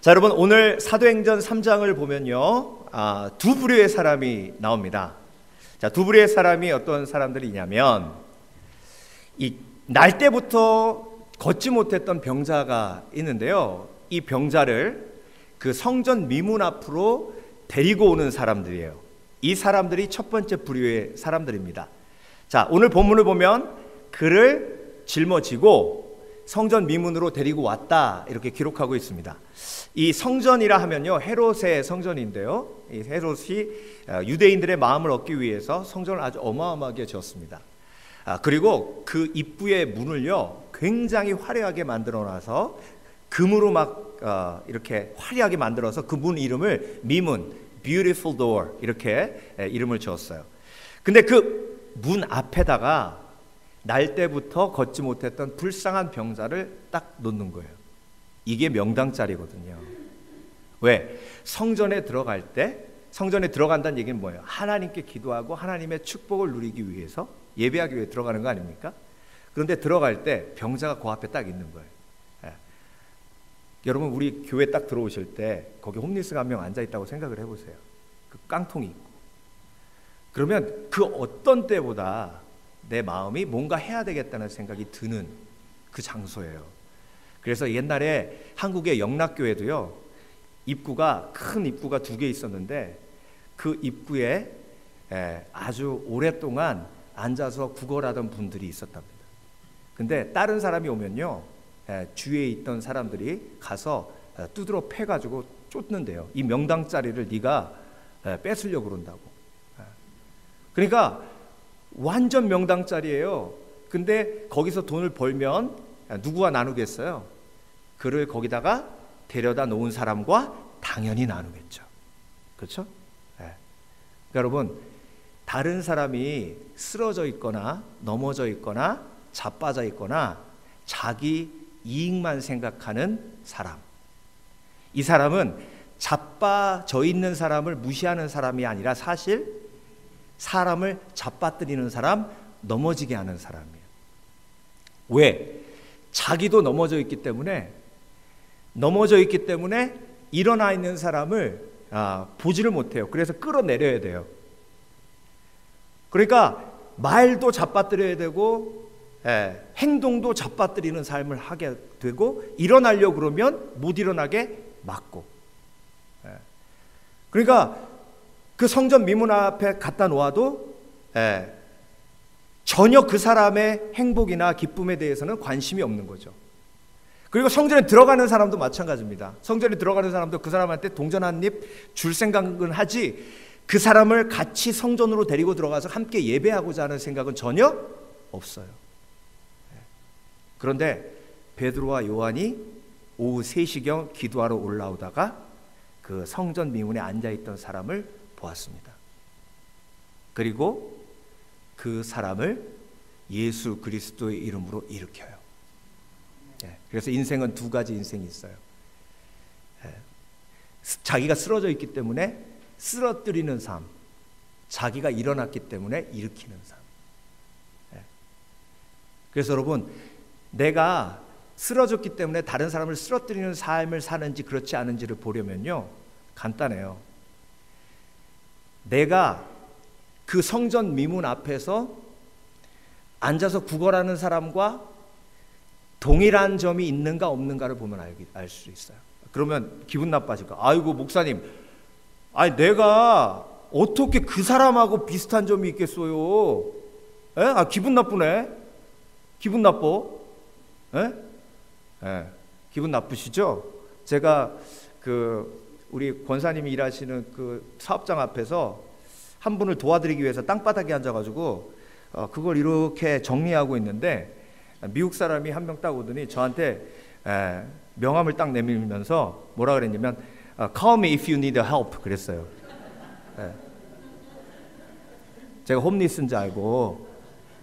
자, 여러분, 오늘 사도행전 3장을 보면요, 두 부류의 사람이 나옵니다. 자, 두 부류의 사람이 어떤 사람들이냐면, 이 날 때부터 걷지 못했던 병자가 있는데요, 이 병자를 그 성전 미문 앞으로 데리고 오는 사람들이에요. 이 사람들이 첫 번째 부류의 사람들입니다. 자, 오늘 본문을 보면 그를 짊어지고 성전 미문으로 데리고 왔다, 이렇게 기록하고 있습니다. 이 성전이라 하면요, 헤롯의 성전인데요, 이 헤롯이 유대인들의 마음을 얻기 위해서 성전을 아주 어마어마하게 지었습니다. 그리고 그 입구의 문을요, 굉장히 화려하게 만들어놔서 금으로 막 이렇게 화려하게 만들어서 그 문 이름을 미문, Beautiful Door, 이렇게 이름을 지었어요. 근데 그 문 앞에다가 날 때부터 걷지 못했던 불쌍한 병자를 딱 놓는 거예요. 이게 명당짜리거든요. 왜? 성전에 들어갈 때, 성전에 들어간다는 얘기는 뭐예요? 하나님께 기도하고 하나님의 축복을 누리기 위해서, 예배하기 위해 들어가는 거 아닙니까? 그런데 들어갈 때 병자가 그 앞에 딱 있는 거예요. 여러분, 우리 교회 딱 들어오실 때 거기 홈리스가 한 명 앉아있다고 생각을 해보세요. 그 깡통이 있고. 그러면 그 어떤 때보다 내 마음이 뭔가 해야 되겠다는 생각이 드는 그 장소예요. 그래서 옛날에 한국의 영락교회도요, 입구가, 큰 입구가 2개 있었는데 그 입구에 아주 오랫동안 앉아서 구걸하던 분들이 있었답니다. 근데 다른 사람이 오면요, 주위에 있던 사람들이 가서 두드러 패가지고 쫓는데요. 이 명당짜리를 네가 뺏으려고 그런다고. 그러니까 완전 명당짜리예요. 근데 거기서 돈을 벌면 누구와 나누겠어요? 그를 거기다가 데려다 놓은 사람과 당연히 나누겠죠. 그렇죠? 그러니까 여러분, 다른 사람이 쓰러져 있거나 넘어져 있거나 자빠져 있거나 자기 이익만 생각하는 사람, 이 사람은 자빠져 있는 사람을 무시하는 사람이 아니라 사실 사람을 잡아뜨리는 사람, 넘어지게 하는 사람이에요. 왜? 자기도 넘어져 있기 때문에 일어나 있는 사람을 보지를 못해요. 그래서 끌어내려야 돼요. 그러니까 말도 잡아뜨려야 되고 행동도 잡아뜨리는 삶을 하게 되고, 일어나려고 그러면 못 일어나게 막고. 그러니까 그 성전 미문 앞에 갖다 놓아도 전혀 그 사람의 행복이나 기쁨에 대해서는 관심이 없는 거죠. 그리고 성전에 들어가는 사람도 마찬가지입니다. 성전에 들어가는 사람도 그 사람한테 동전 한 입 줄 생각은 하지, 그 사람을 같이 성전으로 데리고 들어가서 함께 예배하고자 하는 생각은 전혀 없어요. 그런데 베드로와 요한이 오후 3시경 기도하러 올라오다가 그 성전 미문에 앉아있던 사람을 보았습니다. 그리고 그 사람을 예수 그리스도의 이름으로 일으켜요. 그래서 인생은 2가지 인생이 있어요. 자기가 쓰러져 있기 때문에 쓰러뜨리는 삶, 자기가 일어났기 때문에 일으키는 삶. 그래서 여러분, 내가 쓰러졌기 때문에 다른 사람을 쓰러뜨리는 삶을 사는지 그렇지 않은지를 보려면요, 간단해요. 내가 그 성전 미문 앞에서 앉아서 구걸하는 사람과 동일한 점이 있는가 없는가를 보면 알 수 있어요. 그러면 기분 나빠질 거야. 아이고 목사님, 아니 내가 어떻게 그 사람하고 비슷한 점이 있겠어요? 기분 나쁘네. 기분 나빠. 기분 나쁘시죠? 제가 우리 권사님이 일하시는 그 사업장 앞에서 한 분을 도와드리기 위해서 땅바닥에 앉아가지고 그걸 이렇게 정리하고 있는데, 미국 사람이 한 명 딱 오더니 저한테 명함을 딱 내밀면서 뭐라 그랬냐면 Call me if you need help 그랬어요. 제가 홈리스인 줄 알고,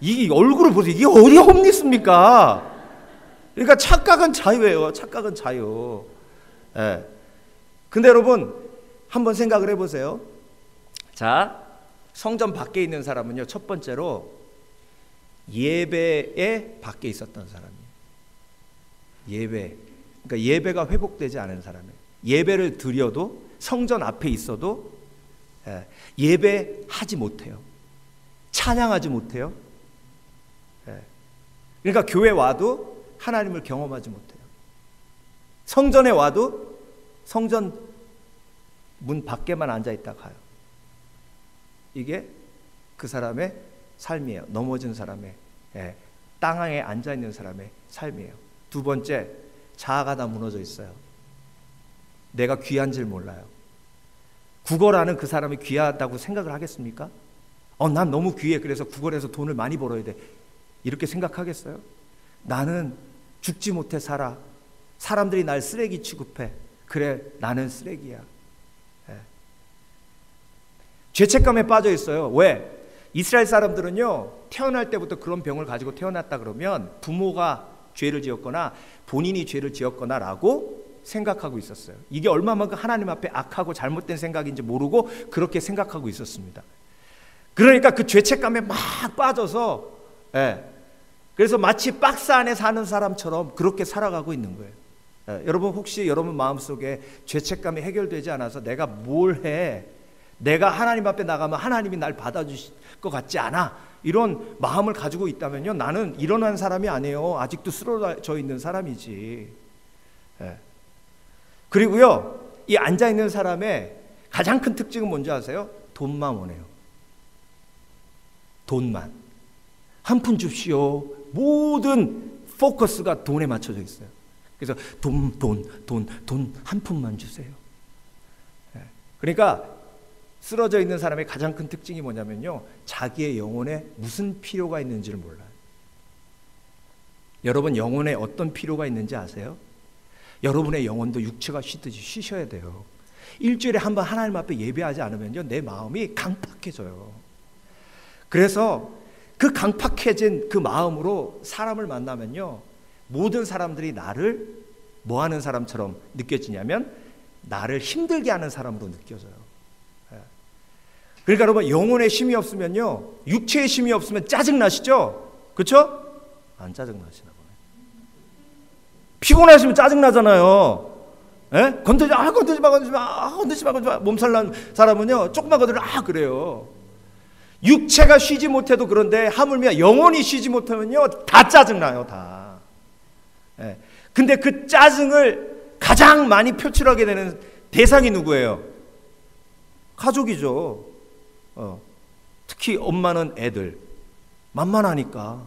이게 얼굴을 보세요. 이게 어디 홈리스입니까? 그러니까 착각은 자유예요. 착각은 자유. 근데 여러분, 한번 생각을 해보세요. 자, 성전 밖에 있는 사람은요, 첫 번째로 예배에 밖에 있었던 사람이에요. 예배. 그러니까 예배가 회복되지 않은 사람이에요. 예배를 드려도 성전 앞에 있어도 예배하지 못해요. 찬양하지 못해요. 그러니까 교회 와도 하나님을 경험하지 못해요. 성전에 와도 성전 문 밖에만 앉아있다 가요. 이게 그 사람의 삶이에요. 넘어진 사람의, 땅에 앉아있는 사람의 삶이에요. 두 번째, 자아가 다 무너져 있어요. 내가 귀한 줄 몰라요. 구걸하는 그 사람이 귀하다고 생각을 하겠습니까? 난 너무 귀해. 그래서 구걸해서 돈을 많이 벌어야 돼. 이렇게 생각하겠어요? 나는 죽지 못해 살아. 사람들이 날 쓰레기 취급해. 그래, 나는 쓰레기야. 죄책감에 빠져 있어요. 왜? 이스라엘 사람들은요, 태어날 때부터 그런 병을 가지고 태어났다 그러면 부모가 죄를 지었거나 본인이 죄를 지었거나라고 생각하고 있었어요. 이게 얼마만큼 하나님 앞에 악하고 잘못된 생각인지 모르고 그렇게 생각하고 있었습니다. 그러니까 그 죄책감에 막 빠져서, 그래서 마치 박스 안에 사는 사람처럼 그렇게 살아가고 있는 거예요. 여러분, 혹시 여러분 마음속에 죄책감이 해결되지 않아서 내가 뭘 해? 내가 하나님 앞에 나가면 하나님이 날 받아주실 것 같지 않아, 이런 마음을 가지고 있다면요, 나는 일어난 사람이 아니에요. 아직도 쓰러져 있는 사람이지. 그리고요, 이 앉아있는 사람의 가장 큰 특징은 뭔지 아세요? 돈만 원해요. 돈만. 한 푼 줍시오. 모든 포커스가 돈에 맞춰져 있어요. 그래서 돈 한 푼만 주세요. 그러니까 쓰러져 있는 사람의 가장 큰 특징이 뭐냐면요, 자기의 영혼에 무슨 필요가 있는지를 몰라요. 여러분, 영혼에 어떤 필요가 있는지 아세요? 여러분의 영혼도 육체가 쉬듯이 쉬셔야 돼요. 일주일에 한 번 하나님 앞에 예배하지 않으면요, 내 마음이 강팍해져요. 그래서 그 강팍해진 그 마음으로 사람을 만나면요, 모든 사람들이 나를 뭐 하는 사람처럼 느껴지냐면 나를 힘들게 하는 사람으로 느껴져요. 그러니까 여러분, 영혼의 힘이 없으면요, 육체의 힘이 없으면 짜증나시죠? 그렇죠? 안 짜증나시나 보네. 피곤하시면 짜증나잖아요. 건드지 마. 몸살 난 사람은요, 조금만 건드리면 그래요. 육체가 쉬지 못해도 그런데 하물며 영혼이 쉬지 못하면요, 다 짜증나요, 다. 근데 그 짜증을 가장 많이 표출하게 되는 대상이 누구예요? 가족이죠. 특히 엄마는 애들. 만만하니까.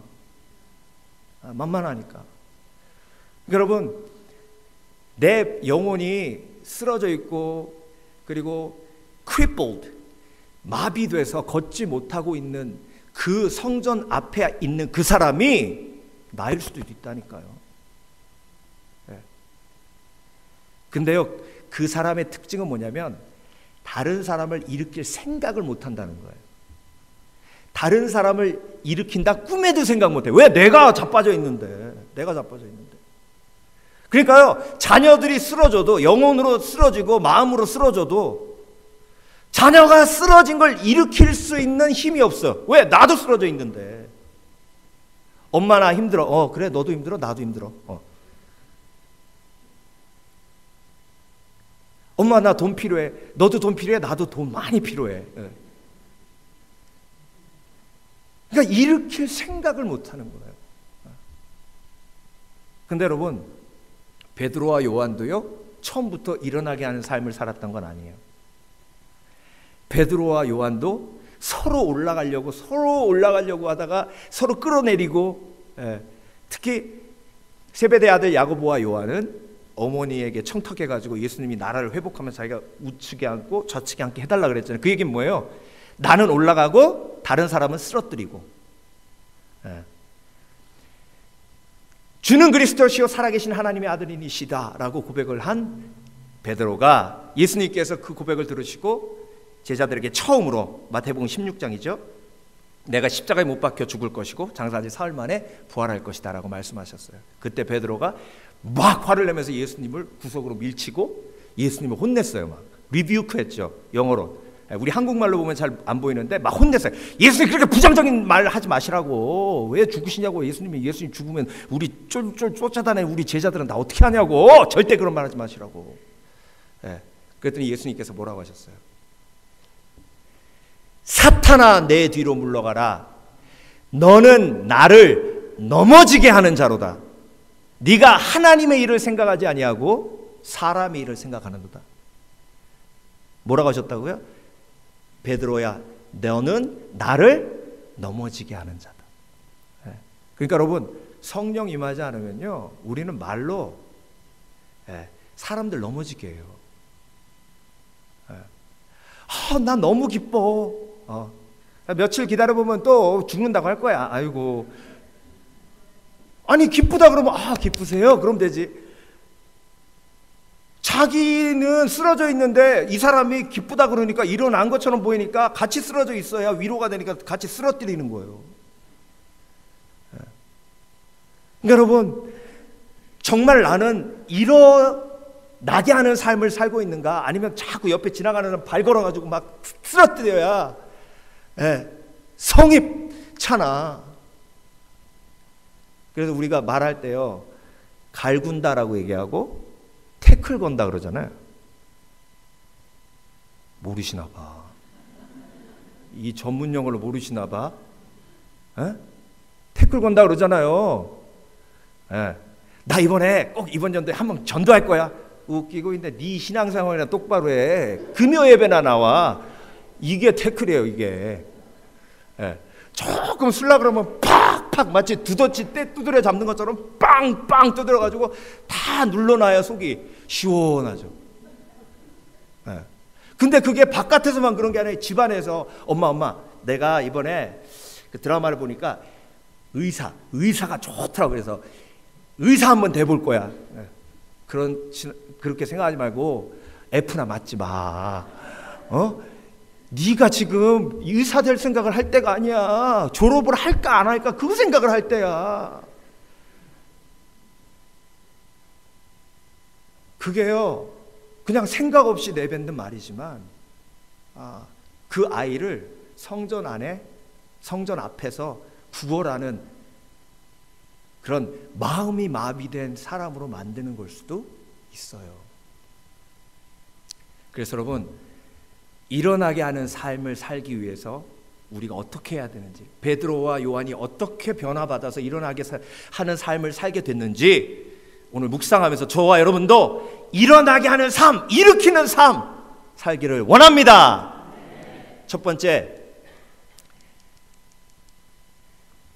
여러분, 내 영혼이 쓰러져 있고, 그리고 crippled, 마비돼서 걷지 못하고 있는 그 성전 앞에 있는 그 사람이 나일 수도 있다니까요. 근데요, 그 사람의 특징은 뭐냐면 다른 사람을 일으킬 생각을 못 한다는 거예요. 다른 사람을 일으킨다 꿈에도 생각 못 해. 왜? 내가 자빠져 있는데. 그러니까요, 자녀들이 쓰러져도, 영혼으로 쓰러지고 마음으로 쓰러져도 자녀가 쓰러진 걸 일으킬 수 있는 힘이 없어. 왜? 나도 쓰러져 있는데. 엄마 나 힘들어. 그래, 너도 힘들어, 나도 힘들어. 엄마 나 돈 필요해. 너도 돈 필요해. 나도 돈 많이 필요해. 그러니까 일으킬 생각을 못 하는 거예요. 근데 여러분, 베드로와 요한도요, 처음부터 일어나게 하는 삶을 살았던 건 아니에요. 베드로와 요한도 서로 올라가려고 하다가 서로 끌어내리고, 특히 세베대 아들 야고보와 요한은 어머니에게 청탁해가지고 예수님이 나라를 회복하면 자기가 우측에 앉고 좌측에 앉게 해달라 그랬잖아요. 그 얘기는 뭐예요? 나는 올라가고 다른 사람은 쓰러뜨리고. 주는 그리스도시요 살아계신 하나님의 아들이시다 라고 고백을 한 베드로가, 예수님께서 그 고백을 들으시고 제자들에게 처음으로, 마태복음 16장이죠, 내가 십자가에 못 박혀 죽을 것이고 장사한 지 사흘 만에 부활할 것이다 라고 말씀하셨어요. 그때 베드로가 막 화를 내면서 예수님을 구석으로 밀치고 예수님을 혼냈어요. 막 리뷰크 했죠, 영어로. 우리 한국말로 보면 잘 안 보이는데 막 혼냈어요. 예수님 그렇게 부정적인 말 하지 마시라고. 왜 죽으시냐고. 예수님 죽으면 우리 쫓아다니는 우리 제자들은 다 어떻게 하냐고. 절대 그런 말 하지 마시라고. 예. 그랬더니 예수님께서 뭐라고 하셨어요? 사탄아 내 뒤로 물러가라. 너는 나를 넘어지게 하는 자로다. 네가 하나님의 일을 생각하지 아니하고 사람의 일을 생각하는도다. 뭐라고 하셨다고요? 베드로야 너는 나를 넘어지게 하는 자다. 그러니까 여러분 성령 임하지 않으면요 우리는 말로 사람들 넘어지게 해요. 난 너무 기뻐. 며칠 기다려보면 또 죽는다고 할 거야. 아이고 아니 기쁘다 그러면 기쁘세요? 그럼 되지. 자기는 쓰러져 있는데 이 사람이 기쁘다 그러니까 일어난 것처럼 보이니까 같이 쓰러져 있어야 위로가 되니까 같이 쓰러뜨리는 거예요. 그러니까 여러분 정말 나는 일어나게 하는 삶을 살고 있는가 아니면 자꾸 옆에 지나가는 사람 발 걸어가지고 막 쓰러뜨려야 성이 차나. 그래서 우리가 말할 때요 갈군다라고 얘기하고 태클 건다 그러잖아요. 모르시나 봐. 이 전문 용어를 모르시나 봐. 태클 건다 그러잖아요. 나 이번에 꼭 이번 전도에 한번 전도할 거야. 웃기고 있는데 네 신앙생활이나 똑바로 해. 금요 예배나 나와. 이게 태클이에요 이게. 조금 쓸라 그러면 팍팍 마치 두더지 때 두드려 잡는 것처럼 빵빵 두드려가지고 다 눌러놔야 속이 시원하죠. 근데 그게 바깥에서만 그런 게 아니라 집안에서 엄마 내가 이번에 그 드라마를 보니까 의사가 좋더라고. 그래서 의사 한번 돼볼 거야. 그렇게 생각하지 말고 F나 맞지 마. 네가 지금 의사 될 생각을 할 때가 아니야. 졸업을 할까 안 할까 그 생각을 할 때야. 그게요 그냥 생각 없이 내뱉는 말이지만 그 아이를 성전 앞에서 구걸하는 그런 마음이 마비된 사람으로 만드는 걸 수도 있어요. 그래서 여러분 일어나게 하는 삶을 살기 위해서 우리가 어떻게 해야 되는지, 베드로와 요한이 어떻게 변화받아서 일어나게 하는 삶을 살게 됐는지 오늘 묵상하면서 저와 여러분도 일어나게 하는 삶, 일으키는 삶 살기를 원합니다. 첫 번째,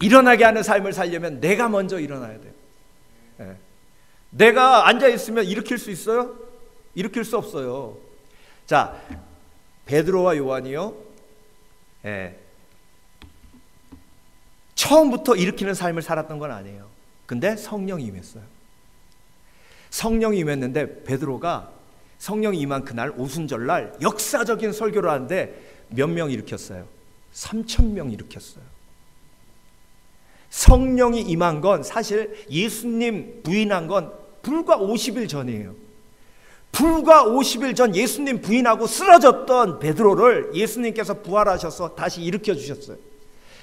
일어나게 하는 삶을 살려면 내가 먼저 일어나야 돼요. 내가 앉아있으면 일으킬 수 있어요? 일으킬 수 없어요. 자, 베드로와 요한이요 처음부터 일으키는 삶을 살았던 건 아니에요. 근데 성령이 임했어요. 성령이 임했는데 베드로가 성령이 임한 그날 오순절날 역사적인 설교를 하는데 몇 명 일으켰어요? 3,000명 일으켰어요. 성령이 임한 건 사실 예수님 부인한 건 불과 50일 전이에요. 불과 50일 전 예수님 부인하고 쓰러졌던 베드로를 예수님께서 부활하셔서 다시 일으켜 주셨어요.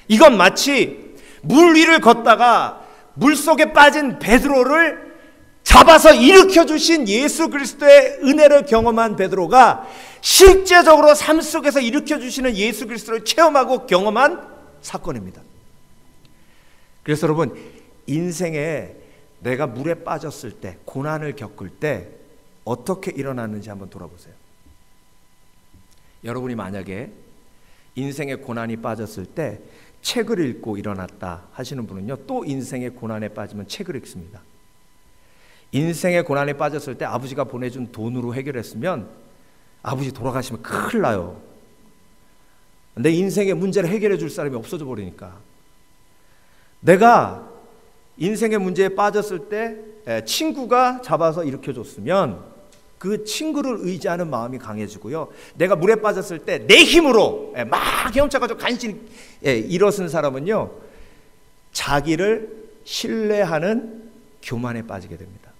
이건 마치 물 위를 걷다가 물속에 빠진 베드로를 잡아서 일으켜 주신 예수 그리스도의 은혜를 경험한 베드로가 실제적으로 삶 속에서 일으켜 주시는 예수 그리스도를 체험하고 경험한 사건입니다. 그래서 여러분 인생에 내가 물에 빠졌을 때, 고난을 겪을 때 어떻게 일어났는지 한번 돌아보세요. 여러분이 만약에 인생의 고난이 빠졌을 때 책을 읽고 일어났다 하시는 분은요, 또 인생의 고난에 빠지면 책을 읽습니다. 인생의 고난에 빠졌을 때 아버지가 보내준 돈으로 해결했으면 아버지 돌아가시면 큰일 나요. 내 인생의 문제를 해결해 줄 사람이 없어져 버리니까. 내가 인생의 문제에 빠졌을 때 친구가 잡아서 일으켜줬으면 그 친구를 의지하는 마음이 강해지고요. 내가 물에 빠졌을 때 내 힘으로 막 헤엄쳐가지고 간신히 일어선 사람은요, 자기를 신뢰하는 교만에 빠지게 됩니다.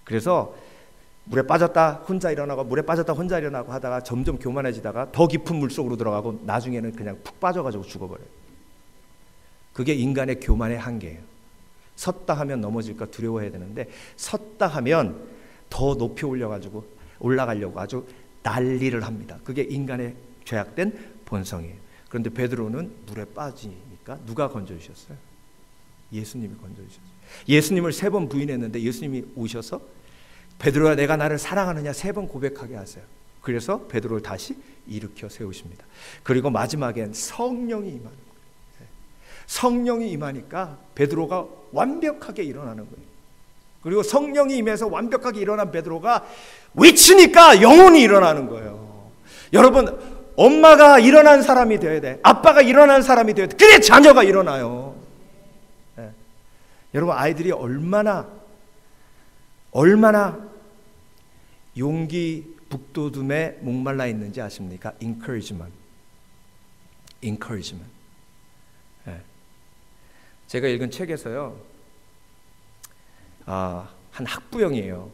그래서 물에 빠졌다 혼자 일어나고 물에 빠졌다 혼자 일어나고 하다가 점점 교만해지다가 더 깊은 물속으로 들어가고 나중에는 그냥 푹 빠져가지고 죽어버려요. 그게 인간의 교만의 한계예요. 섰다 하면 넘어질까 두려워해야 되는데 섰다 하면 더 높이 올라가려고 아주 난리를 합니다. 그게 인간의 죄악된 본성이에요. 그런데 베드로는 물에 빠지니까 누가 건져주셨어요? 예수님이 건져주셨어요. 예수님을 3번 부인했는데 예수님이 오셔서 베드로야 내가 나를 사랑하느냐 3번 고백하게 하세요. 그래서 베드로를 다시 일으켜 세우십니다. 그리고 마지막엔 성령이 임하는 거예요. 성령이 임하니까 베드로가 완벽하게 일어나는 거예요. 그리고 성령이 임해서 완벽하게 일어난 베드로가 외치니까 영혼이 일어나는 거예요. 여러분, 엄마가 일어난 사람이 되어야 돼. 아빠가 일어난 사람이 되어야 돼. 그래 자녀가 일어나요. 네. 여러분, 아이들이 얼마나 용기 북돋움에 목말라 있는지 아십니까? encouragement. 네. 제가 읽은 책에서요, 한 학부형이에요.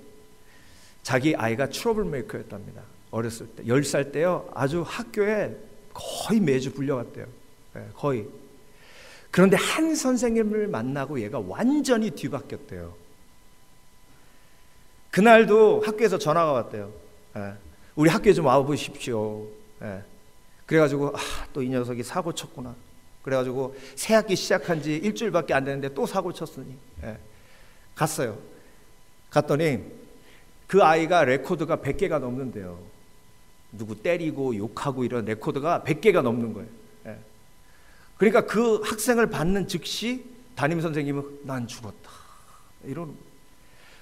자기 아이가 트러블 메이커였답니다. 어렸을 때 10살 때요, 아주 학교에 거의 매주 불려갔대요. 네, 거의. 그런데 한 선생님을 만나고 얘가 완전히 뒤바뀌었대요. 그날도 학교에서 전화가 왔대요. 네, 우리 학교에 좀 와보십시오. 네, 그래가지고 또 이 녀석이 사고 쳤구나. 그래가지고 새 학기 시작한 지 일주일밖에 안 됐는데 또 사고 쳤으니 갔어요. 갔더니 그 아이가 레코드가 100개가 넘는데요. 누구 때리고 욕하고 이런 레코드가 100개가 넘는 거예요. 그러니까 그 학생을 받는 즉시 담임선생님은 난 죽었다 이러는 거예요.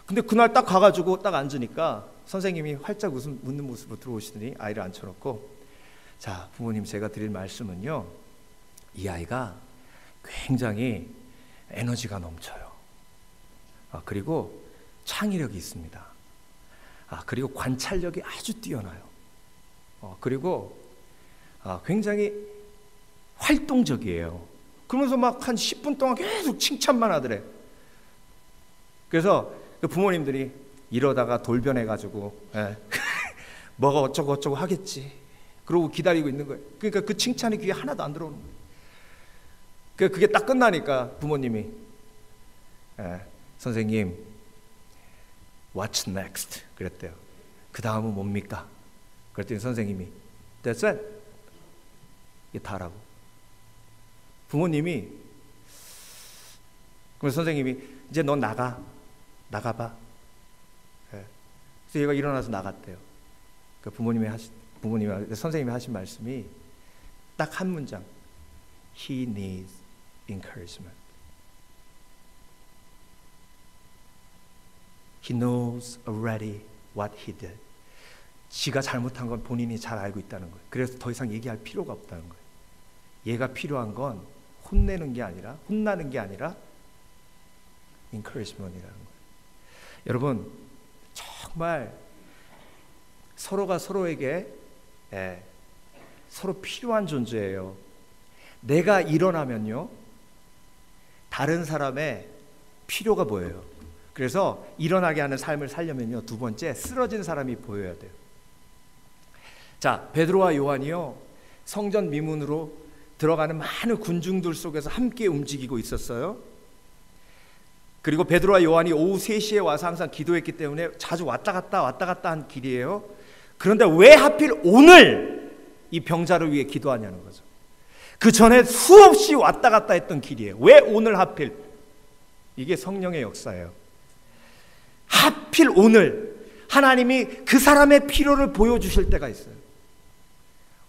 근데 그날 딱 가가지고 딱 앉으니까 선생님이 활짝 웃는 모습으로 들어오시더니 아이를 앉혀놓고, 자, 부모님 제가 드릴 말씀은요, 이 아이가 굉장히 에너지가 넘쳐요. 그리고 창의력이 있습니다. 그리고 관찰력이 아주 뛰어나요. 그리고 굉장히 활동적이에요. 그러면서 막 한 10분 동안 계속 칭찬만 하더래. 그래서 그 부모님들이 이러다가 돌변해가지고 뭐가 어쩌고 하겠지. 그러고 기다리고 있는 거예요. 그러니까 그 칭찬이 귀에 하나도 안 들어오는 거예요. 그게 딱 끝나니까 부모님이 선생님, what's next? 그랬대요. 그 다음은 뭡니까? 그랬더니 선생님이 That's it. 이게 다라고. 부모님이, 그래서 선생님이 이제 너 나가봐. 그래서 얘가 일어나서 나갔대요. 그 선생님이 하신 말씀이 딱 한 문장. He needs encouragement. He knows already what he did. 지가 잘못한 건 본인이 잘 알고 있다는 거예요. 그래서 더 이상 얘기할 필요가 없다는 거예요. 얘가 필요한 건 혼나는 게 아니라 encouragement이라는 거예요. 여러분, 정말 서로가 서로에게 서로 필요한 존재예요. 내가 일어나면요, 다른 사람의 필요가 보여요. 그래서 일어나게 하는 삶을 살려면요, 두 번째, 쓰러진 사람이 보여야 돼요. 자, 베드로와 요한이요, 성전 미문으로 들어가는 많은 군중들 속에서 함께 움직이고 있었어요. 그리고 베드로와 요한이 오후 3시에 와서 항상 기도했기 때문에 자주 왔다 갔다 한 길이에요. 그런데 왜 하필 오늘 이 병자를 위해 기도하냐는 거죠. 그 전에 수없이 왔다 갔다 했던 길이에요. 왜 오늘 하필? 이게 성령의 역사예요. 하필 오늘 하나님이 그 사람의 필요를 보여주실 때가 있어요.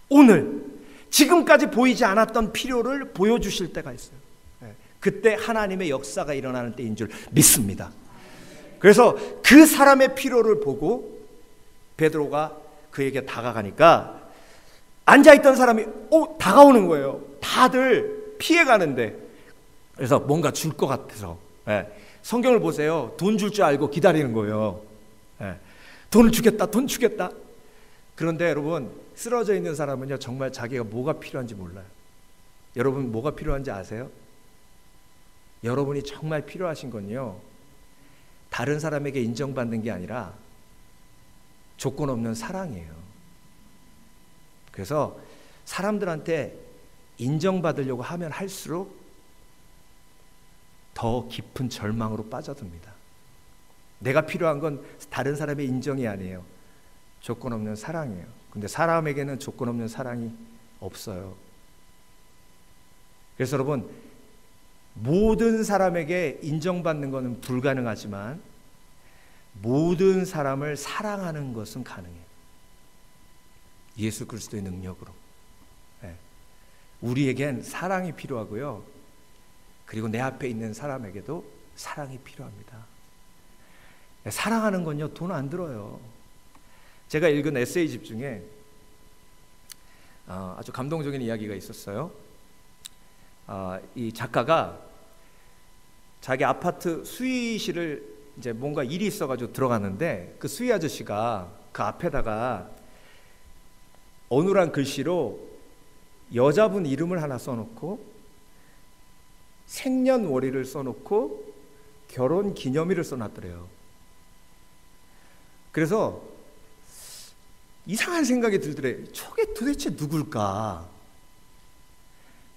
오늘 지금까지 보이지 않았던 필요를 보여주실 때가 있어요. 그때 하나님의 역사가 일어나는 때인 줄 믿습니다. 그래서 그 사람의 필요를 보고 베드로가 그에게 다가가니까 앉아있던 사람이 다가오는 거예요. 다들 피해가는데. 그래서 뭔가 줄 것 같아서. 성경을 보세요. 돈 줄 줄 알고 기다리는 거예요. 돈을 주겠다, 돈 주겠다. 그런데 여러분, 쓰러져 있는 사람은요, 정말 자기가 뭐가 필요한지 몰라요. 여러분, 뭐가 필요한지 아세요? 여러분이 정말 필요하신 건요, 다른 사람에게 인정받는 게 아니라 조건 없는 사랑이에요. 그래서 사람들한테 인정받으려고 하면 할수록 더 깊은 절망으로 빠져듭니다. 내가 필요한 건 다른 사람의 인정이 아니에요. 조건 없는 사랑이에요. 근데 사람에게는 조건 없는 사랑이 없어요. 그래서 여러분, 모든 사람에게 인정받는 것은 불가능하지만 모든 사람을 사랑하는 것은 가능해요. 예수 그리스도의 능력으로. 네. 우리에겐 사랑이 필요하고요. 그리고 내 앞에 있는 사람에게도 사랑이 필요합니다. 사랑하는 건요, 돈 안 들어요. 제가 읽은 에세이집 중에 아주 감동적인 이야기가 있었어요. 이 작가가 자기 아파트 수의실을 이제 뭔가 일이 있어가지고 들어갔는데 그 수의 아저씨가 그 앞에다가 어눌한 글씨로 여자분 이름을 하나 써놓고 생년월일을 써놓고 결혼 기념일을 써놨더래요. 그래서 이상한 생각이 들더래. 저게 도대체 누굴까?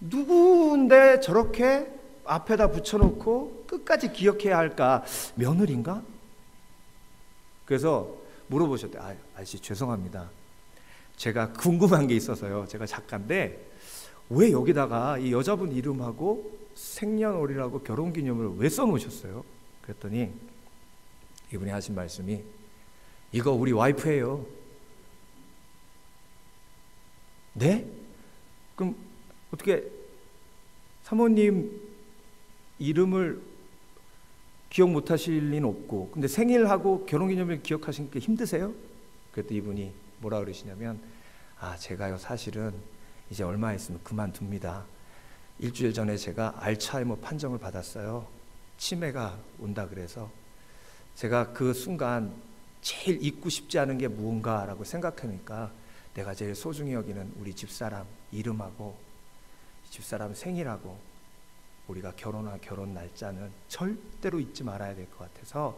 누구인데 저렇게 앞에다 붙여놓고 끝까지 기억해야 할까? 며느리인가? 그래서 물어보셨대. 아저씨 죄송합니다. 제가 궁금한 게 있어서요. 제가 작가인데 왜 여기다가 이 여자분 이름하고 생년월일하고 결혼기념일을 왜 써놓으셨어요? 그랬더니 이분이 하신 말씀이 이거 우리 와이프예요. 네? 그럼 어떻게 사모님 이름을 기억 못 하실 리는 없고 근데 생일하고 결혼기념일 기억하시니까 힘드세요? 그랬더니 이분이 뭐라 그러시냐면 제가요 사실은 이제 얼마 있으면 그만둡니다. 일주일 전에 제가 알츠하이머 판정을 받았어요. 치매가 온다 그래서 제가 그 순간 제일 잊고 싶지 않은 게 무언가라고 생각하니까 내가 제일 소중히 여기는 우리 집사람 이름하고 집사람 생일하고 우리가 결혼한 결혼 날짜는 절대로 잊지 말아야 될 것 같아서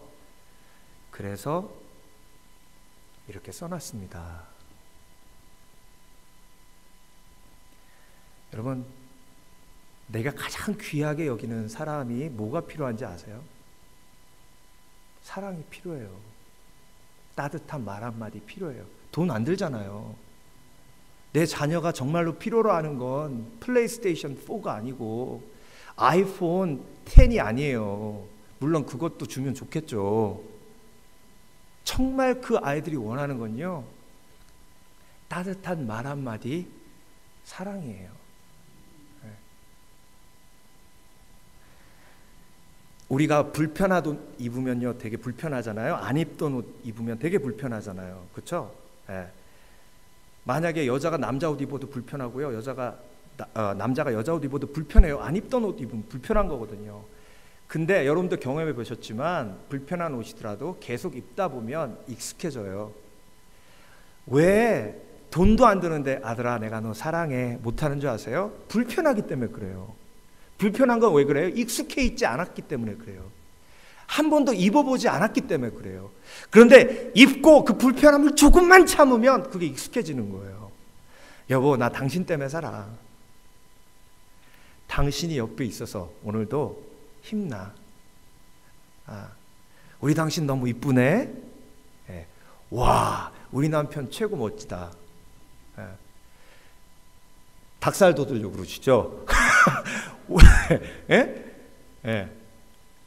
그래서 이렇게 써놨습니다. 여러분, 내가 가장 귀하게 여기는 사람이 뭐가 필요한지 아세요? 사랑이 필요해요. 따뜻한 말 한마디 필요해요. 돈 안 들잖아요. 내 자녀가 정말로 필요로 하는 건 플레이스테이션 4가 아니고 아이폰 10이 아니에요. 물론 그것도 주면 좋겠죠. 정말 그 아이들이 원하는 건요, 따뜻한 말 한마디 사랑이에요. 우리가 불편한 옷 입으면요 되게 불편하잖아요. 안 입던 옷 입으면 되게 불편하잖아요. 그렇죠? 네. 만약에 여자가 남자 옷 입어도 불편하고요, 남자가 여자 옷 입어도 불편해요. 안 입던 옷 입으면 불편한 거거든요. 근데 여러분도 경험해 보셨지만 불편한 옷이더라도 계속 입다 보면 익숙해져요. 왜 돈도 안 드는데 아들아 내가 너 사랑해 못하는 줄 아세요? 불편하기 때문에 그래요. 불편한 건 왜 그래요? 익숙해 있지 않았기 때문에 그래요. 한 번도 입어보지 않았기 때문에 그래요. 그런데 입고 그 불편함을 조금만 참으면 그게 익숙해지는 거예요. 여보 나 당신 때문에 살아. 당신이 옆에 있어서 오늘도 힘나. 우리 당신 너무 이쁘네. 예. 와 우리 남편 최고 멋지다. 예. 닭살 돋으려고 그러시죠? 예? 예.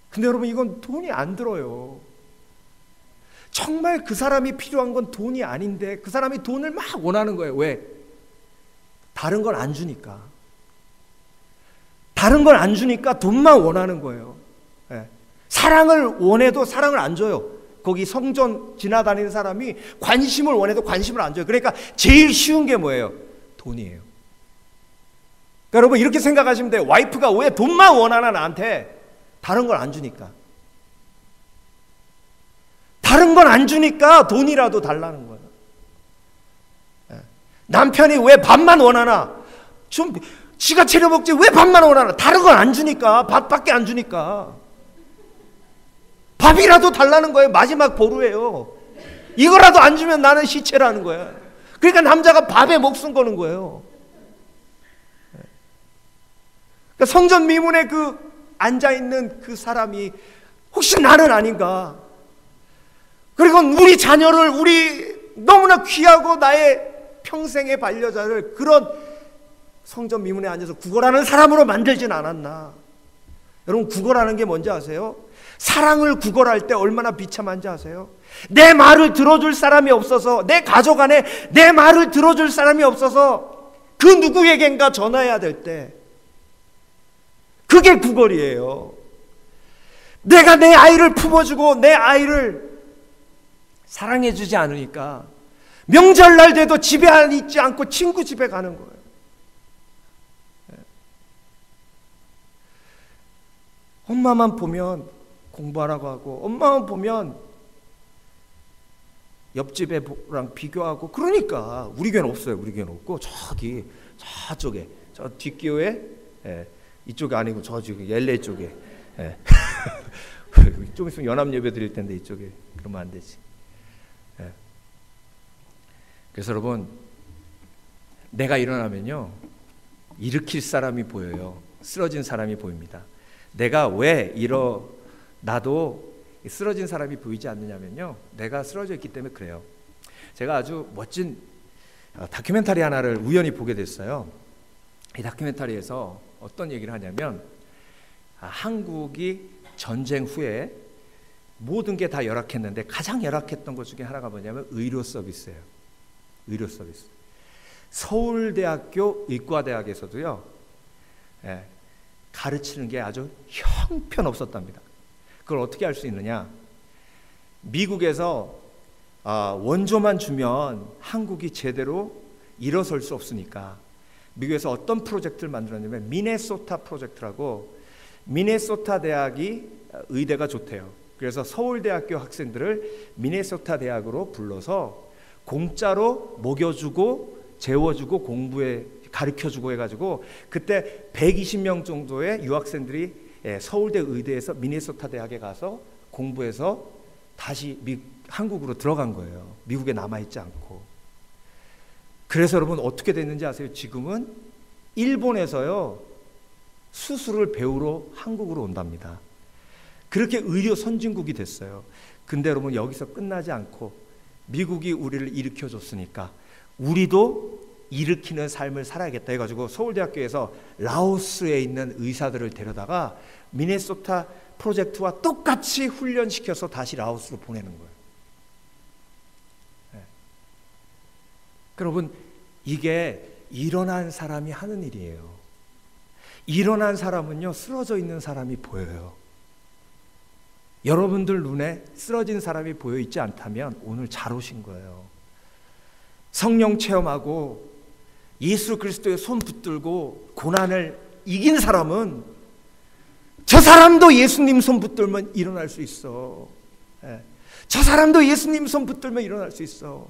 근데 여러분 이건 돈이 안 들어요. 정말 그 사람이 필요한 건 돈이 아닌데 그 사람이 돈을 막 원하는 거예요. 왜? 다른 걸 안 주니까. 다른 걸 안 주니까 돈만 원하는 거예요. 예. 사랑을 원해도 사랑을 안 줘요. 거기 성전 지나다니는 사람이 관심을 원해도 관심을 안 줘요. 그러니까 제일 쉬운 게 뭐예요? 돈이에요. 그러니까 여러분 이렇게 생각하시면 돼요. 와이프가 왜 돈만 원하나 나한테? 다른 걸 안 주니까. 다른 걸 안 주니까 돈이라도 달라는 거예요. 남편이 왜 밥만 원하나? 좀 지가 차려 먹지 왜 밥만 원하나? 다른 걸 안 주니까. 밥밖에 안 주니까. 밥이라도 달라는 거예요. 마지막 보루예요. 이거라도 안 주면 나는 시체라는 거예요. 그러니까 남자가 밥에 목숨 거는 거예요. 그러니까 성전 미문에 그 앉아있는 그 사람이 혹시 나는 아닌가? 그리고 우리 자녀를, 우리 너무나 귀하고 나의 평생의 반려자를 그런 성전 미문에 앉아서 구걸하는 사람으로 만들진 않았나. 여러분, 구걸하는 게 뭔지 아세요? 사랑을 구걸할 때 얼마나 비참한지 아세요? 내 말을 들어줄 사람이 없어서, 내 가족 안에 내 말을 들어줄 사람이 없어서 그 누구에겐가 전화해야 될 때, 그게 구걸이에요. 내가 내 아이를 품어주고 내 아이를 사랑해주지 않으니까 명절날 돼도 집에 안 있지 않고 친구 집에 가는 거예요. 엄마만 보면 공부하라고 하고, 엄마만 보면 옆집애랑 비교하고, 그러니까 우리 교회는 없어요. 우리 교회는 없고 저기 저쪽에, 저 뒷교회, 이쪽이 아니고 저쪽에 LA 쪽에, 좀 있으면 연합 예배 드릴 텐데 이쪽에 그러면 안 되지. 그래서 여러분, 내가 일어나면요 일으킬 사람이 보여요. 쓰러진 사람이 보입니다. 내가 왜 일어나도 쓰러진 사람이 보이지 않느냐면요, 내가 쓰러져 있기 때문에 그래요. 제가 아주 멋진 다큐멘터리 하나를 우연히 보게 됐어요. 이 다큐멘터리에서 어떤 얘기를 하냐면, 한국이 전쟁 후에 모든 게 다 열악했는데 가장 열악했던 것 중에 하나가 뭐냐면 의료 서비스예요. 의료 서비스. 서울대학교 의과대학에서도요, 가르치는 게 아주 형편없었답니다. 그걸 어떻게 알 수 있느냐? 미국에서 원조만 주면 한국이 제대로 일어설 수 없으니까 미국에서 어떤 프로젝트를 만들었냐면 미네소타 프로젝트라고, 미네소타 대학이 의대가 좋대요. 그래서 서울대학교 학생들을 미네소타 대학으로 불러서 공짜로 먹여주고 재워주고 공부에 가르쳐주고 해가지고, 그때 120명 정도의 유학생들이 서울대 의대에서 미네소타 대학에 가서 공부해서 다시 한국으로 들어간 거예요. 미국에 남아있지 않고. 그래서 여러분 어떻게 됐는지 아세요? 지금은 일본에서요 수술을 배우러 한국으로 온답니다. 그렇게 의료 선진국이 됐어요. 근데 여러분, 여기서 끝나지 않고 미국이 우리를 일으켜줬으니까 우리도 일으키는 삶을 살아야겠다 해가지고 서울대학교에서 라오스에 있는 의사들을 데려다가 미네소타 프로젝트와 똑같이 훈련시켜서 다시 라오스로 보내는 거예요. 여러분, 이게 일어난 사람이 하는 일이에요. 일어난 사람은요 쓰러져 있는 사람이 보여요. 여러분들 눈에 쓰러진 사람이 보여 있지 않다면 오늘 잘 오신 거예요. 성령 체험하고 예수 그리스도의 손 붙들고 고난을 이긴 사람은 저 사람도 예수님 손 붙들면 일어날 수 있어. 저 사람도 예수님 손 붙들면 일어날 수 있어.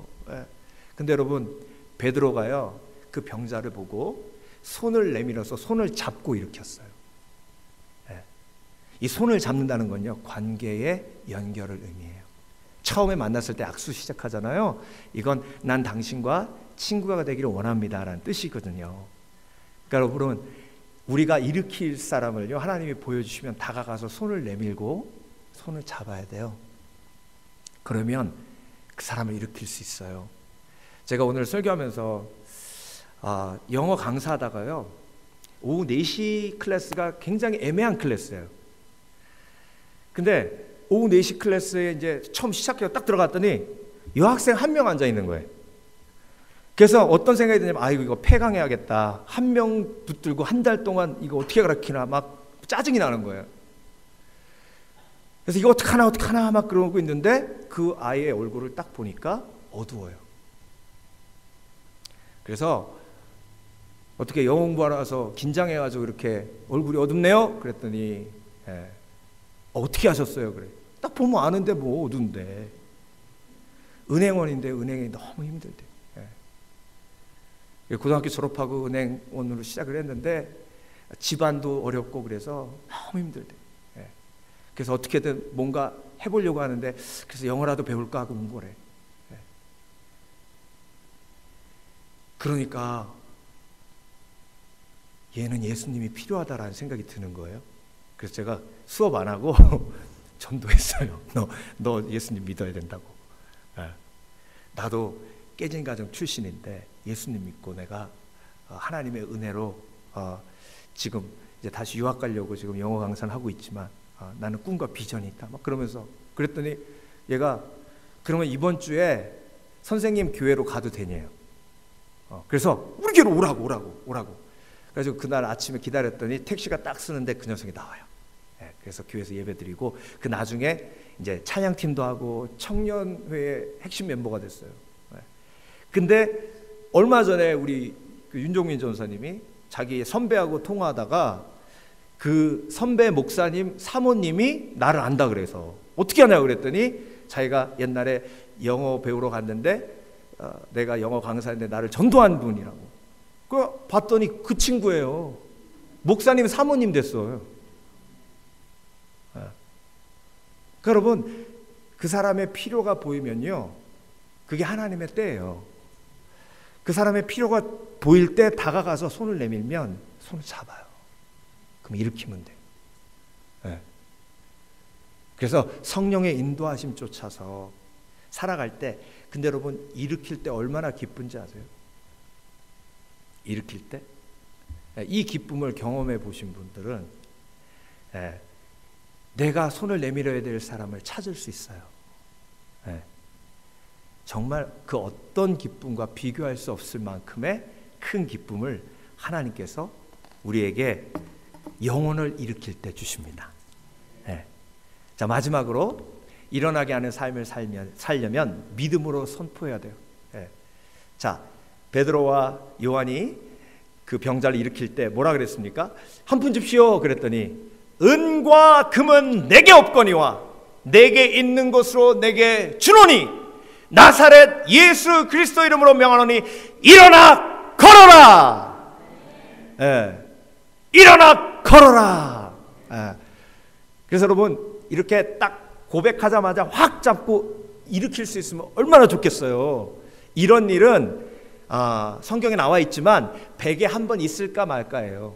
근데 여러분, 베드로가요 그 병자를 보고 손을 내밀어서 손을 잡고 일으켰어요. 이 손을 잡는다는 건요 관계의 연결을 의미해요. 처음에 만났을 때 악수 시작하잖아요. 이건 난 당신과 친구가 되기를 원합니다 라는 뜻이거든요. 그러니까 여러분, 우리가 일으킬 사람을요 하나님이 보여주시면 다가가서 손을 내밀고 손을 잡아야 돼요. 그러면 그 사람을 일으킬 수 있어요. 제가 오늘 설교하면서 영어 강사하다가요 오후 4시 클래스가 굉장히 애매한 클래스예요. 근데 오후 4시 클래스에 이제 처음 시작해서 딱 들어갔더니 여학생 한 명 앉아 있는 거예요. 그래서 어떤 생각이 드냐면, 이거 폐강해야겠다. 한 명 붙들고 한 달 동안 이거 어떻게 가르치나 막 짜증이 나는 거예요. 그래서 이거 어떡하나 막 그러고 있는데 그 아이의 얼굴을 딱 보니까 어두워요. 그래서 어떻게 영어 공부하러 와서 긴장해가지고 이렇게 얼굴이 어둡네요? 그랬더니 어떻게 하셨어요? 그래. 딱 보면 아는데 뭐 어두운데. 은행원인데 은행이 너무 힘들대. 고등학교 졸업하고 은행원으로 시작을 했는데 집안도 어렵고 그래서 너무 힘들대. 그래서 어떻게든 뭔가 해보려고 하는데 그래서 영어라도 배울까 하고 온 거래. 그러니까 얘는 예수님이 필요하다라는 생각이 드는 거예요. 그래서 제가 수업 안 하고 전도했어요. 너 예수님 믿어야 된다고. 나도 깨진 가정 출신인데 예수님 믿고 내가 하나님의 은혜로 지금 이제 다시 유학 가려고 지금 영어 강사를 하고 있지만 나는 꿈과 비전이 있다. 막 그러면서 그랬더니 얘가 그러면 이번 주에 선생님 교회로 가도 되냐요. 그래서 우리 교회로 오라고. 그래서 그날 아침에 기다렸더니 택시가 딱 쓰는데 그 녀석이 나와요. 그래서 교회에서 예배드리고 그 나중에 이제 찬양팀도 하고 청년회의 핵심 멤버가 됐어요. 근데 얼마 전에 우리 그 윤종민 전사님이 자기 선배하고 통화하다가 그 선배 목사님 사모님이 나를 안다 그래서 어떻게 하냐고 그랬더니 자기가 옛날에 영어 배우러 갔는데 내가 영어 강사인데 나를 전도한 분이라고. 그 봤더니 그 친구예요. 목사님 사모님 됐어요. 여러분 그 사람의 필요가 보이면요 그게 하나님의 때예요. 그 사람의 필요가 보일 때 다가가서 손을 내밀면 손을 잡아요. 그럼 일으키면 돼요. 그래서 성령의 인도하심 쫓아서 살아갈 때 근데 여러분 일으킬 때 얼마나 기쁜지 아세요? 일으킬 때 이 기쁨을 경험해 보신 분들은 내가 손을 내밀어야 될 사람을 찾을 수 있어요. 정말 그 어떤 기쁨과 비교할 수 없을 만큼의 큰 기쁨을 하나님께서 우리에게 영혼을 일으킬 때 주십니다. 자, 마지막으로 일어나게 하는 삶을 살려면 믿음으로 선포해야 돼요. 자, 베드로와 요한이 그 병자를 일으킬 때 뭐라 그랬습니까? 한 푼 줍시오 그랬더니 은과 금은 내게 없거니와 내게 있는 것으로 내게 주노니 나사렛 예수 그리스도 이름으로 명하노니 일어나 걸어라. 일어나 걸어라. 그래서 여러분 이렇게 딱 고백하자마자 확 잡고 일으킬 수 있으면 얼마나 좋겠어요. 이런 일은 성경에 나와 있지만 100에 한 번 있을까 말까예요.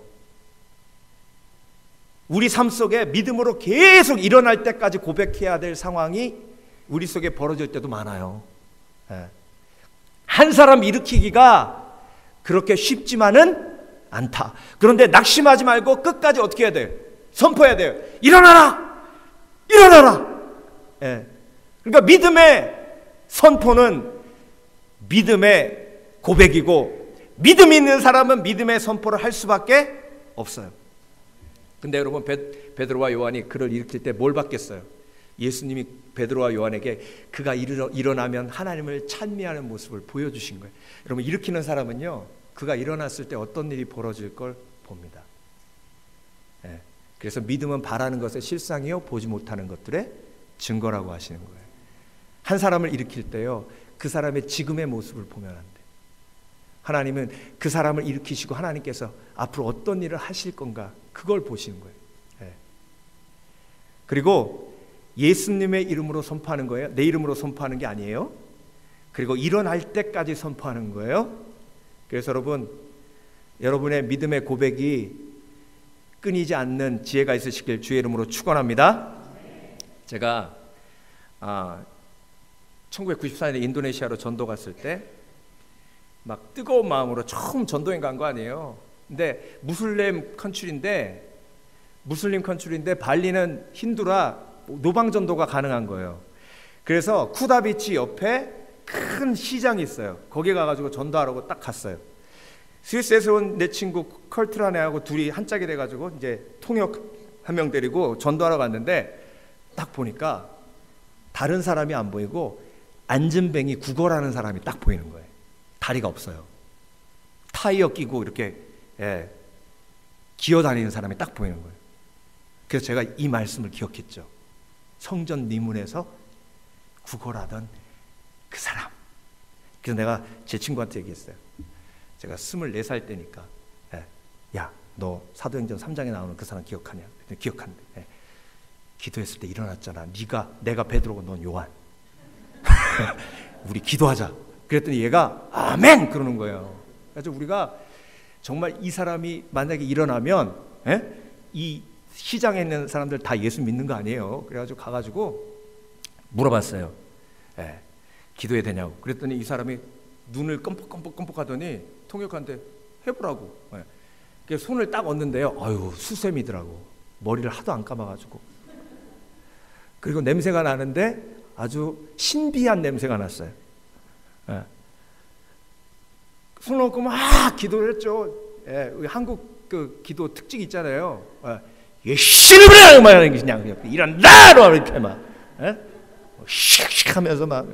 우리 삶 속에 믿음으로 계속 일어날 때까지 고백해야 될 상황이 우리 속에 벌어질 때도 많아요. 한 사람 일으키기가 그렇게 쉽지만은 않다. 그런데 낙심하지 말고 끝까지 어떻게 해야 돼요? 선포해야 돼요. 일어나라! 일어나라! 그러니까 믿음의 선포는 믿음의 고백이고 믿음이 있는 사람은 믿음의 선포를 할 수밖에 없어요. 근데 여러분 베드로와 요한이 그를 일으킬 때 뭘 받겠어요? 예수님이 베드로와 요한에게 그가 일어나면 하나님을 찬미하는 모습을 보여주신 거예요. 여러분 일으키는 사람은요 그가 일어났을 때 어떤 일이 벌어질 걸 봅니다. 그래서 믿음은 바라는 것의 실상이요 보지 못하는 것들의 증거라고 하시는 거예요. 한 사람을 일으킬 때요 그 사람의 지금의 모습을 보면 안 돼. 하나님은 그 사람을 일으키시고 하나님께서 앞으로 어떤 일을 하실 건가 그걸 보시는 거예요. 그리고 예수님의 이름으로 선포하는 거예요. 내 이름으로 선포하는 게 아니에요. 그리고 일어날 때까지 선포하는 거예요. 그래서 여러분 여러분의 믿음의 고백이 끊이지 않는 지혜가 있으시길 주의 이름으로 축원합니다. 제가 1994년에 인도네시아로 전도 갔을 때 막 뜨거운 마음으로 처음 전도행 간 거 아니에요. 근데 무슬림 컨트리인데 발리는 힌두라 노방 전도가 가능한 거예요. 그래서 쿠다비치 옆에 큰 시장이 있어요. 거기 가가지고 전도하라고 딱 갔어요. 스위스에서 온 내 친구 컬트라네 하고 둘이 한 짝이 돼가지고 이제 통역 한 명 데리고 전도하러 갔는데 딱 보니까 다른 사람이 안 보이고 안전뱅이 구걸하는 사람이 딱 보이는 거예요. 다리가 없어요. 타이어 끼고 이렇게 기어다니는 사람이 딱 보이는 거예요. 그래서 제가 이 말씀을 기억했죠. 성전 리문에서 구걸하던 그 사람. 그래서 내가 제 친구한테 얘기했어요. 제가 24살 때니까 야, 너 사도행전 3장에 나오는 그 사람 기억하냐? 기억한대. 기도했을 때 일어났잖아. 내가 베드로고 넌 요한. 우리 기도하자. 그랬더니 얘가 아멘 그러는 거예요. 그래서 우리가 정말 이 사람이 만약에 일어나면 이 시장에 있는 사람들 다 예수 믿는 거 아니에요. 그래가지고 가가지고 물어봤어요. 기도해야 되냐고. 그랬더니 이 사람이 눈을 껌뻑껌뻑 하더니 통역한테 해보라고. 그래서 손을 딱 얹는데요. 아유, 수세미더라고. 머리를 하도 안 감아가지고. 그리고 냄새가 나는데 아주 신비한 냄새가 났어요. 손 얹고 막 기도를 했죠. 한국 그 기도 특징 있잖아요. 예시를 막 그냥 일어나라 이렇게 막 씩씩 하면서 막.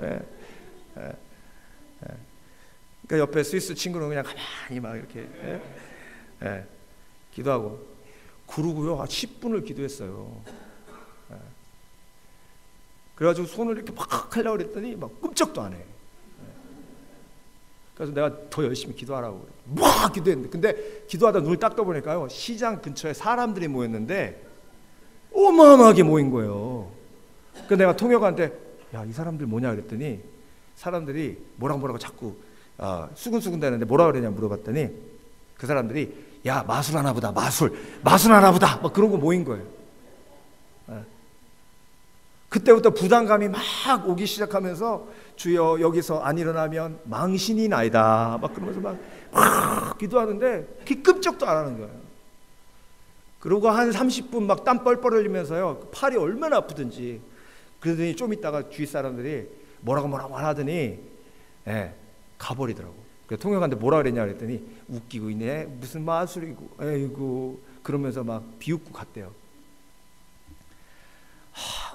그러니까 옆에 스위스 친구는 그냥 가만히 막 이렇게 기도하고. 그러고요 10분을 기도했어요. 그래가지고 손을 이렇게 막 하려고 그랬더니 막 끔찍도 안 해. 그래서 내가 더 열심히 기도하라고 막 기도했는데, 근데 기도하다 눈을 딱 떠보니까요 시장 근처에 사람들이 모였는데 어마어마하게 모인 거예요. 그래서 내가 통역한테 야, 이 사람들 뭐냐 그랬더니 사람들이 뭐라고 자꾸 수근수근 대는데 뭐라 그러냐 물어봤더니 그 사람들이 야, 마술 하나 보다, 마술 하나 보다 막 그러고 모인 거예요. 그때부터 부담감이 막 오기 시작하면서 주여 여기서 안 일어나면 망신이 나이다 막 그러면서 막 기도하는데 끔찍도 안 하는 거예요. 그러고 한 30분 막 땀 뻘뻘 흘리면서요 팔이 얼마나 아프든지. 그러더니 좀 있다가 주위 사람들이 뭐라고 하더니 가버리더라고. 그래서 통역한테 뭐라 그랬냐 그랬더니 웃기고 있네 무슨 마술이고 에이구 그러면서 막 비웃고 갔대요.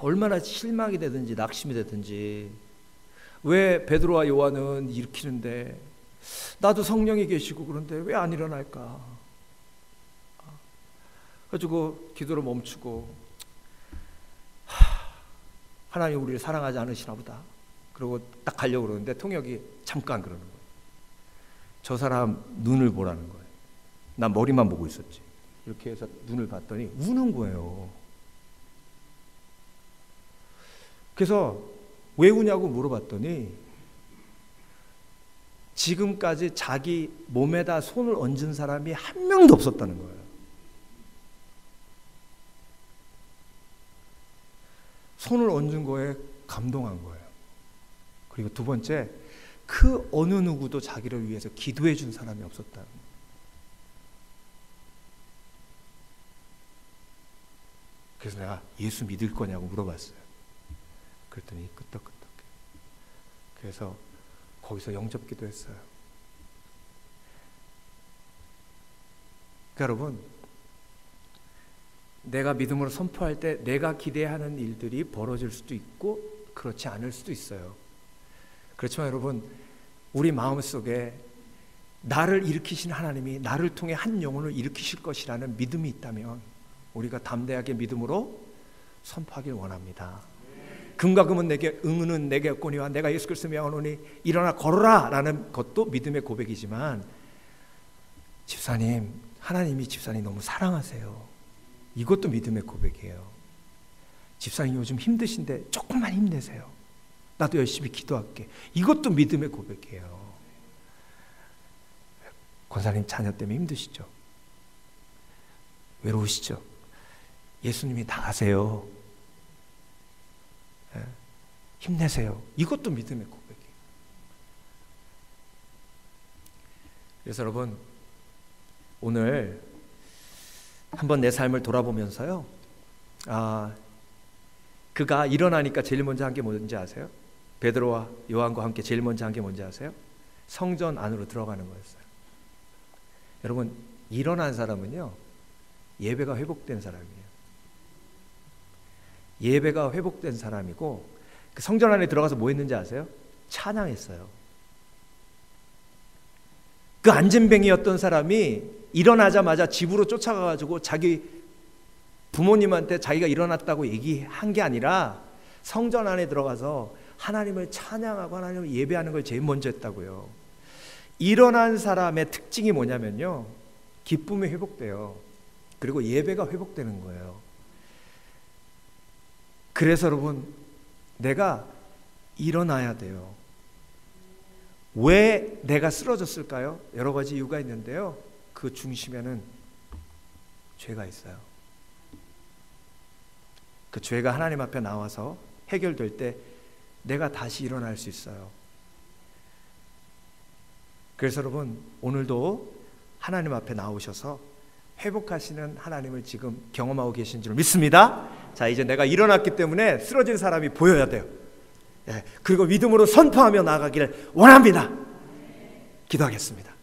얼마나 실망이 되든지 낙심이 되든지 왜 베드로와 요한은 일으키는데 나도 성령이 계시고 그런데 왜 안 일어날까. 그래가지고 기도를 멈추고 하나님 우리를 사랑하지 않으시나 보다. 그러고 딱 가려고 그러는데 통역이 잠깐 그러는 거예요. 저 사람 눈을 보라는 거예요. 난 머리만 보고 있었지. 이렇게 해서 눈을 봤더니 우는 거예요. 그래서 왜 우냐고 물어봤더니 지금까지 자기 몸에다 손을 얹은 사람이 한 명도 없었다는 거예요. 손을 얹은 거에 감동한 거예요. 그리고 두 번째, 그 어느 누구도 자기를 위해서 기도해 준 사람이 없었다는 거예요. 그래서 내가 예수 믿을 거냐고 물어봤어요. 그랬더니 끄떡끄떡해. 그래서 거기서 영접기도 했어요. 그러니까 여러분, 내가 믿음으로 선포할 때 내가 기대하는 일들이 벌어질 수도 있고 그렇지 않을 수도 있어요. 그렇지만 여러분, 우리 마음속에 나를 일으키신 하나님이 나를 통해 한 영혼을 일으키실 것이라는 믿음이 있다면 우리가 담대하게 믿음으로 선포하길 원합니다. 금과 금은 내게, 은은 내게 없거니와 내가 예수 그리스도 명하노니 일어나 걸어라 라는 것도 믿음의 고백이지만, 집사님, 하나님이 집사님 너무 사랑하세요, 이것도 믿음의 고백이에요. 집사님 요즘 힘드신데 조금만 힘내세요, 나도 열심히 기도할게, 이것도 믿음의 고백이에요. 권사님 자녀 때문에 힘드시죠? 외로우시죠? 예수님이 다 아세요. 힘내세요, 이것도 믿음의 고백이에요. 그래서 여러분, 오늘 한번 내 삶을 돌아보면서요, 그가 일어나니까 제일 먼저 한 게 뭔지 아세요? 베드로와 요한과 함께 제일 먼저 한 게 뭔지 아세요? 성전 안으로 들어가는 거였어요. 여러분, 일어난 사람은요, 예배가 회복된 사람이에요. 예배가 회복된 사람이고, 그 성전 안에 들어가서 뭐 했는지 아세요? 찬양했어요. 그 안진뱅이였던 사람이 일어나자마자 집으로 쫓아가가지고 자기 부모님한테 자기가 일어났다고 얘기한 게 아니라 성전 안에 들어가서 하나님을 찬양하고 하나님을 예배하는 걸 제일 먼저 했다고요. 일어난 사람의 특징이 뭐냐면요, 기쁨이 회복돼요. 그리고 예배가 회복되는 거예요. 그래서 여러분, 내가 일어나야 돼요. 왜 내가 쓰러졌을까요? 여러 가지 이유가 있는데요, 그 중심에는 죄가 있어요. 그 죄가 하나님 앞에 나와서 해결될 때 내가 다시 일어날 수 있어요. 그래서 여러분, 오늘도 하나님 앞에 나오셔서 회복하시는 하나님을 지금 경험하고 계신 줄 믿습니다. 자, 이제 내가 일어났기 때문에 쓰러진 사람이 보여야 돼요. 그리고 믿음으로 선포하며 나아가기를 원합니다. 기도하겠습니다.